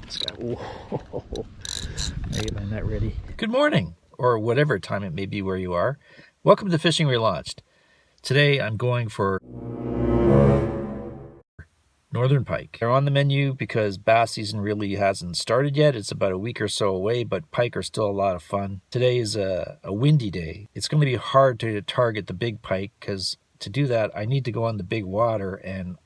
This guy, whoa, I get my net ready. Good morning, or whatever time it may be where you are. Welcome to Fishing Relaunched. Today I'm going for Northern Pike. They're on the menu because bass season really hasn't started yet. It's about a week or so away, but pike are still a lot of fun. Today is a windy day. It's going to be hard to target the big pike because to do that I need to go on the big water, and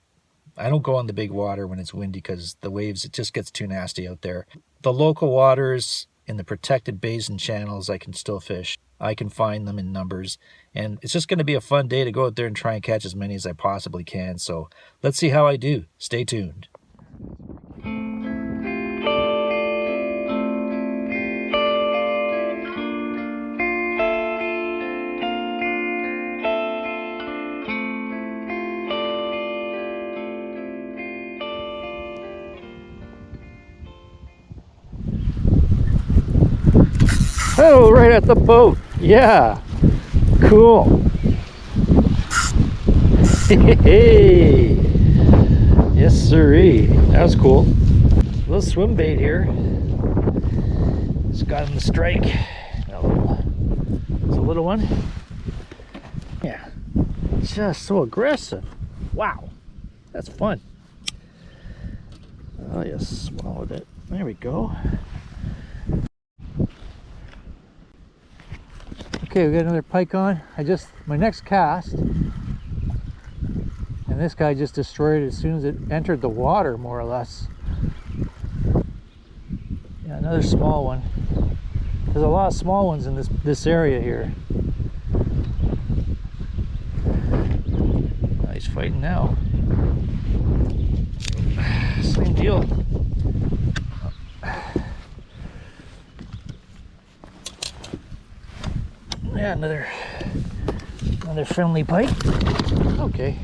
I don't go on the big water when it's windy because the waves, it just gets too nasty out there. The local waters in the protected basin channels I can still fish. I can find them in numbers, and it's just going to be a fun day to go out there and try and catch as many as I possibly can. So let's see how I do. Stay tuned. Oh, right at the boat. Yeah, cool. Hey, yes sirree, that was cool. A little swim bait here. Just got him to strike. It's a little one. Yeah, just so aggressive. Wow, that's fun. Oh yes, swallowed it. There we go. Okay, we got another pike on. My next cast, and this guy just destroyed it as soon as it entered the water, more or less. Yeah, another small one. There's a lot of small ones in this area here. Oh, he's fighting now. Same deal. Yeah, another friendly pike. Okay.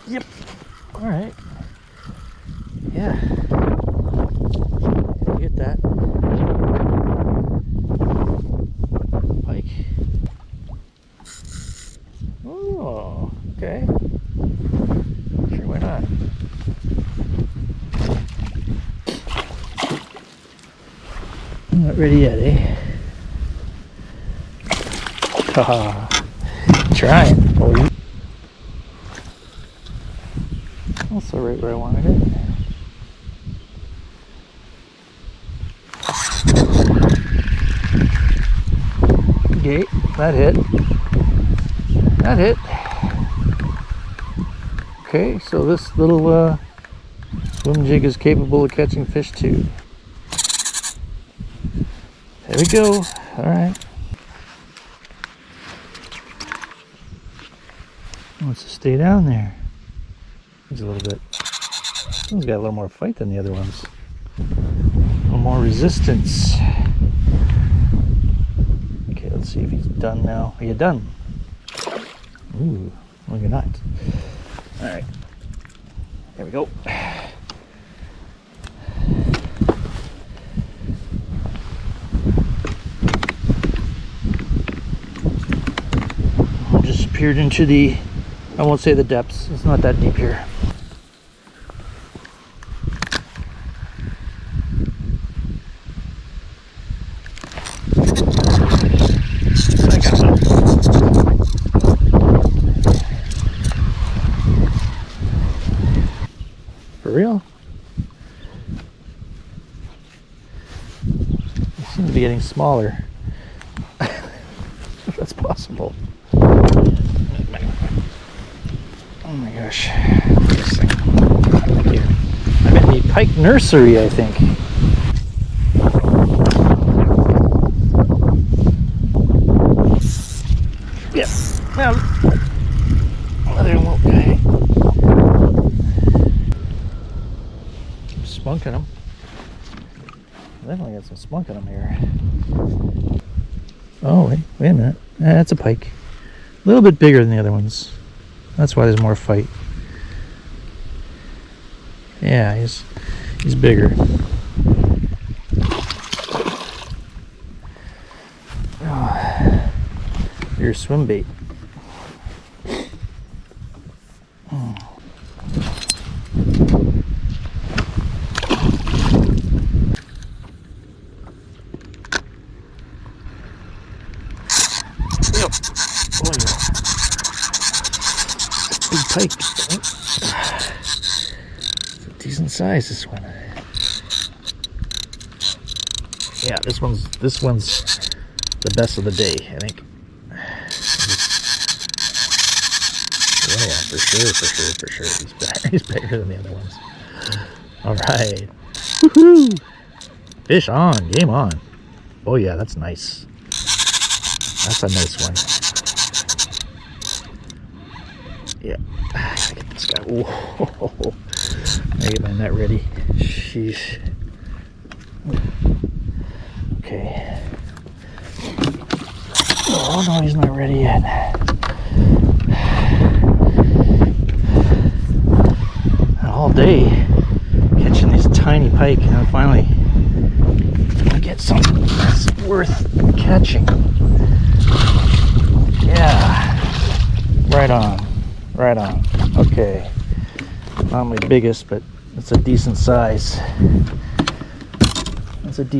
Yep. All right. Yeah. Get that pike. Oh, okay. Sure, why not? Not ready yet, eh? Haha. Trying. Oh, also right where I wanted it. Okay, that hit. That hit. Okay, so this little swim jig is capable of catching fish too. There we go. All right. Wants to stay down there. He's a little bit. He's got a little more fight than the other ones. A little more resistance. Okay, let's see if he's done now. Are you done? Ooh, well, you're not. All right. There we go. Disappeared into the, I won't say the depths, it's not that deep here. I got one. For real? They seem to be getting smaller. If that's possible. Oh my gosh. This thing. Thank you. I'm in the pike nursery, I think. Yep. Now, another little guy. Spunking him. Definitely got some spunk in him here. Oh, wait a minute. That's a pike. A little bit bigger than the other ones. That's why there's more fight. Yeah, he's bigger. Oh, your swim bait. Yep. Oh yeah. Big pike. It's a decent size, this one. Yeah, this one's the best of the day, I think. Oh yeah, for sure. He's bigger than the other ones. All right. Woohoo! Fish on, game on. Oh yeah, that's nice. That's a nice one. Yeah, I gotta get this guy. Whoa! I get my net ready. Sheesh. Okay. Oh no, he's not ready yet. All day catching these tiny pike, and I finally get something that's worth catching. Yeah, right on. Okay, not my biggest, but it's a decent size. Yep.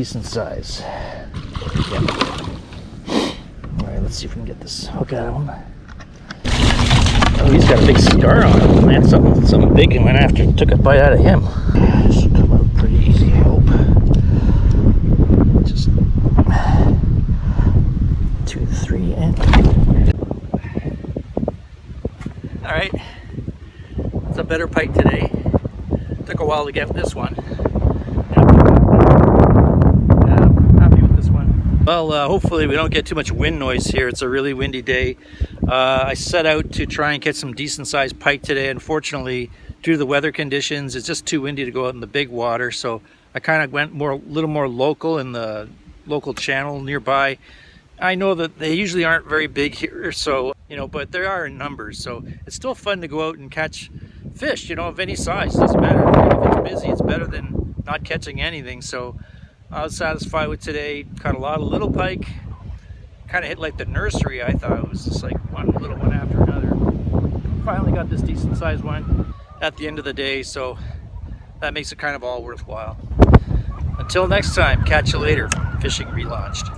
All right, let's see if we can get this hook out of him. Oh, he's got a big scar on him, man. Something big and went after, took a bite out of him. This should come out pretty easy, I hope. Just 2, 3, and. All right, it's a better pike today. Took a while to get this one. I'm happy with this one. Well, hopefully we don't get too much wind noise here. It's a really windy day. I set out to try and catch some decent sized pike today. Unfortunately, due to the weather conditions, it's just too windy to go out in the big water. So I kind of went a little more local in the local channel nearby. I know that they usually aren't very big here, so, but there are in numbers. So it's still fun to go out and catch fish, of any size. Doesn't matter. If it's busy, it's better than not catching anything. So I was satisfied with today. Caught a lot of little pike. Kind of hit like the nursery. I thought it was just like one little one after another. Finally got this decent sized one at the end of the day, so that makes it kind of all worthwhile. Until next time, catch you later. Fishing relaunched.